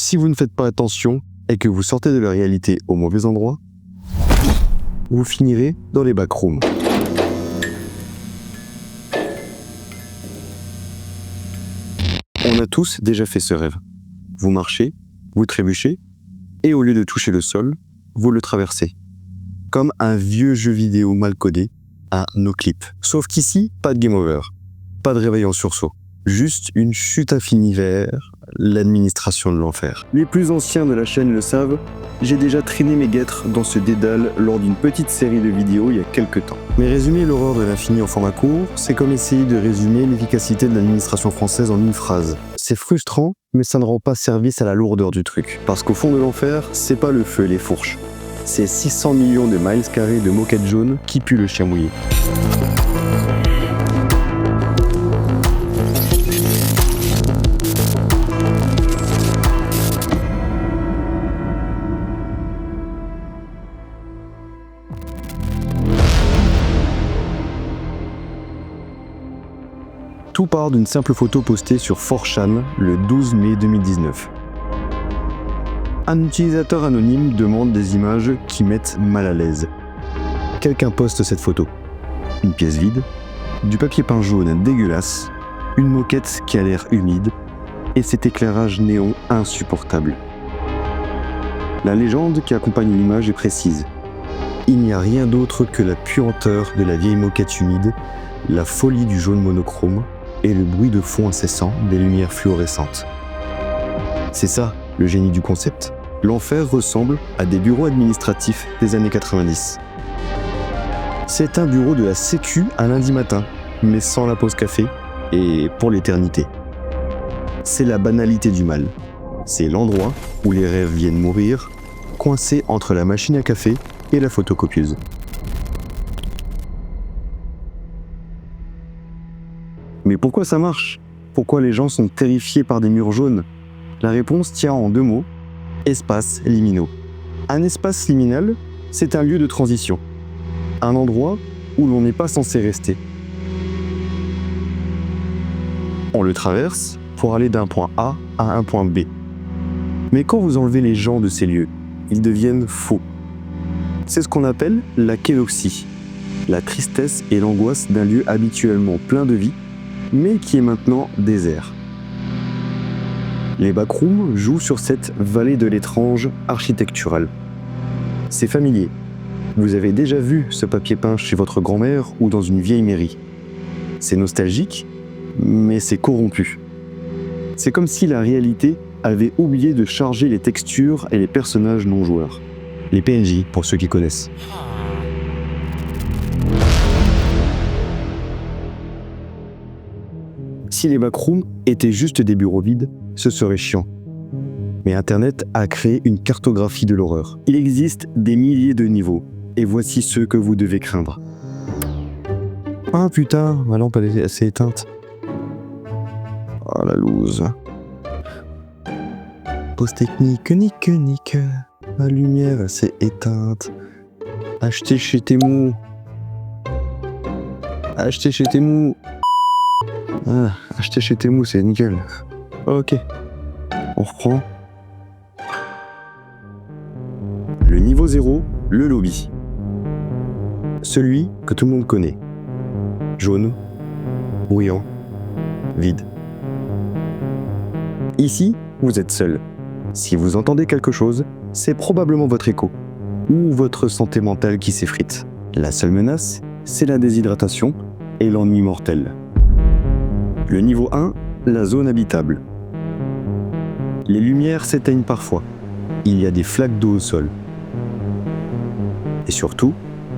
Si vous ne faites pas attention et que vous sortez de la réalité au mauvais endroit, vous finirez dans les backrooms. On a tous déjà fait ce rêve. Vous marchez, vous trébuchez, et au lieu de toucher le sol, vous le traversez. Comme un vieux jeu vidéo mal codé à no clip. Sauf qu'ici, pas de game over, pas de réveil en sursaut. Juste une chute infinie vers l'administration de l'enfer. Les plus anciens de la chaîne le savent, j'ai déjà traîné mes guêtres dans ce dédale lors d'une petite série de vidéos il y a quelques temps. Mais résumer l'horreur de l'infini en format court, c'est comme essayer de résumer l'efficacité de l'administration française en une phrase. C'est frustrant, mais ça ne rend pas service à la lourdeur du truc. Parce qu'au fond de l'enfer, c'est pas le feu et les fourches. C'est 600 millions de miles carrés de moquettes jaunes qui puent le chien mouillé. Tout part d'une simple photo postée sur 4chan le 12 mai 2019. Un utilisateur anonyme demande des images qui mettent mal à l'aise. Quelqu'un poste cette photo. Une pièce vide, du papier peint jaune dégueulasse, une moquette qui a l'air humide et cet éclairage néon insupportable. La légende qui accompagne l'image est précise. Il n'y a rien d'autre que la puanteur de la vieille moquette humide, la folie du jaune monochrome et le bruit de fond incessant des lumières fluorescentes. C'est ça, le génie du concept. L'enfer ressemble à des bureaux administratifs des années 90. C'est un bureau de la Sécu un lundi matin, mais sans la pause café, et pour l'éternité. C'est la banalité du mal. C'est l'endroit où les rêves viennent mourir, coincés entre la machine à café et la photocopieuse. Mais pourquoi ça marche? Pourquoi les gens sont terrifiés par des murs jaunes? La réponse tient en 2 mots. Espaces liminaux. Un espace liminal, c'est un lieu de transition. Un endroit où l'on n'est pas censé rester. On le traverse pour aller d'un point A à un point B. Mais quand vous enlevez les gens de ces lieux, ils deviennent faux. C'est ce qu'on appelle la kénoxie, la tristesse et l'angoisse d'un lieu habituellement plein de vie, mais qui est maintenant désert. Les backrooms jouent sur cette vallée de l'étrange architecturale. C'est familier. Vous avez déjà vu ce papier peint chez votre grand-mère ou dans une vieille mairie. C'est nostalgique, mais c'est corrompu. C'est comme si la réalité avait oublié de charger les textures et les personnages non joueurs. Les PNJ, pour ceux qui connaissent. Si les backrooms étaient juste des bureaux vides, ce serait chiant. Mais Internet a créé une cartographie de l'horreur. Il existe des milliers de niveaux, et voici ceux que vous devez craindre. Ah putain, ma lampe elle s'est éteinte. Oh la loose. Pause technique, nique. Ma lumière elle s'est éteinte. Achetez chez Temu. Achetez chez Temu. Ah, acheter chez Temu, c'est nickel. Ok, on reprend. Le niveau 0, le lobby. Celui que tout le monde connaît. Jaune, bruyant, vide. Ici, vous êtes seul. Si vous entendez quelque chose, c'est probablement votre écho ou votre santé mentale qui s'effrite. La seule menace, c'est la déshydratation et l'ennui mortel. Le niveau 1, la zone habitable. Les lumières s'éteignent parfois. Il y a des flaques d'eau au sol. Et surtout,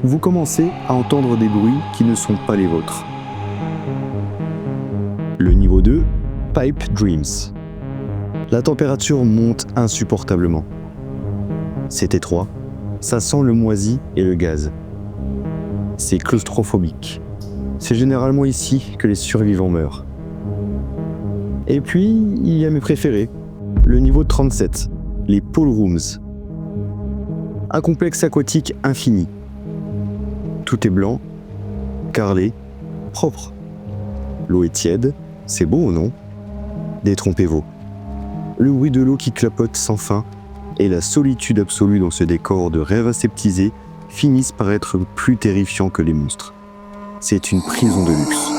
vous commencez à entendre des bruits qui ne sont pas les vôtres. Le niveau 2, Pipe Dreams. La température monte insupportablement. C'est étroit, ça sent le moisi et le gaz. C'est claustrophobique. C'est généralement ici que les survivants meurent. Et puis, il y a mes préférés. Le niveau 37, les pool rooms. Un complexe aquatique infini. Tout est blanc, carrelé, propre. L'eau est tiède, c'est beau, non? Détrompez-vous. le bruit de l'eau qui clapote sans fin et la solitude absolue dans ce décor de rêve aseptisé finissent par être plus terrifiants que les monstres. C'est une prison de luxe.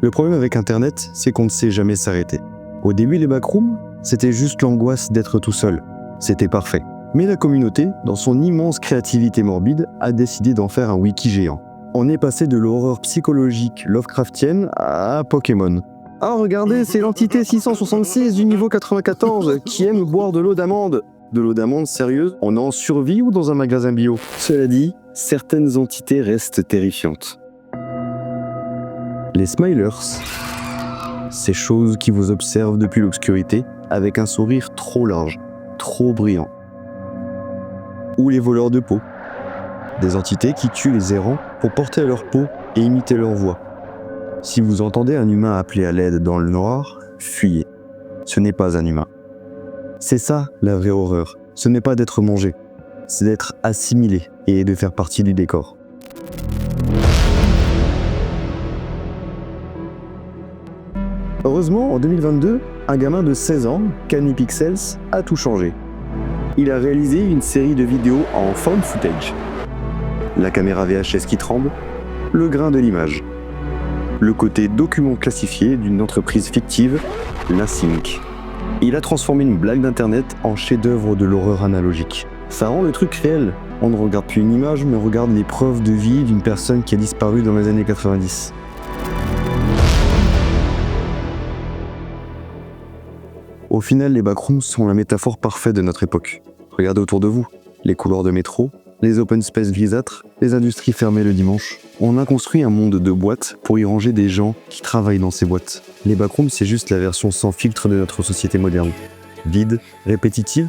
Le problème avec Internet, c'est qu'on ne sait jamais s'arrêter. Au début, les backrooms, c'était juste l'angoisse d'être tout seul. C'était parfait. Mais la communauté, dans son immense créativité morbide, a décidé d'en faire un wiki géant. On est passé de l'horreur psychologique Lovecraftienne à Pokémon. Ah, regardez, c'est l'entité 666 du niveau 94 qui aime boire de l'eau d'amande. De l'eau d'amande sérieuse? On est en survie ou dans un magasin bio? Cela dit, certaines entités restent terrifiantes. Les Smilers, ces choses qui vous observent depuis l'obscurité avec un sourire trop large, trop brillant. Ou les voleurs de peau, des entités qui tuent les errants pour porter à leur peau et imiter leur voix. Si vous entendez un humain appeler à l'aide dans le noir, fuyez. Ce n'est pas un humain. C'est ça la vraie horreur. Ce n'est pas d'être mangé, c'est d'être assimilé et de faire partie du décor. Heureusement, en 2022, un gamin de 16 ans, Kani Pixels, a tout changé. Il a réalisé une série de vidéos en found footage. La caméra VHS qui tremble, le grain de l'image. Le côté document classifié d'une entreprise fictive, la Sync. Il a transformé une blague d'internet en chef-d'œuvre de l'horreur analogique. Ça rend le truc réel. On ne regarde plus une image, mais on regarde les preuves de vie d'une personne qui a disparu dans les années 90. Au final, les backrooms sont la métaphore parfaite de notre époque. Regardez autour de vous, les couloirs de métro, les open space grisâtres, les industries fermées le dimanche. On a construit un monde de boîtes pour y ranger des gens qui travaillent dans ces boîtes. Les backrooms, c'est juste la version sans filtre de notre société moderne. Vide, répétitive,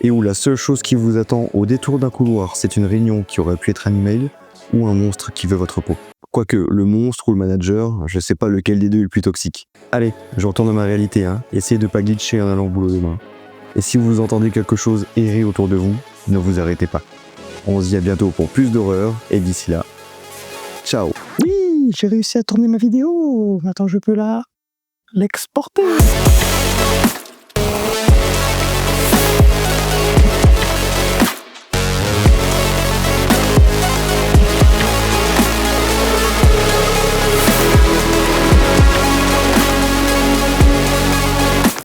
et où la seule chose qui vous attend au détour d'un couloir, c'est une réunion qui aurait pu être un email ou un monstre qui veut votre peau. Quoique, le monstre ou le manager, je sais pas lequel des deux est le plus toxique. Allez, je retourne à ma réalité, Essayez de pas glitcher en allant au boulot demain. Et si vous entendez quelque chose errer autour de vous, ne vous arrêtez pas. On se dit à bientôt pour plus d'horreur, et d'ici là, ciao. Oui, j'ai réussi à tourner ma vidéo. Maintenant, je peux l'exporter.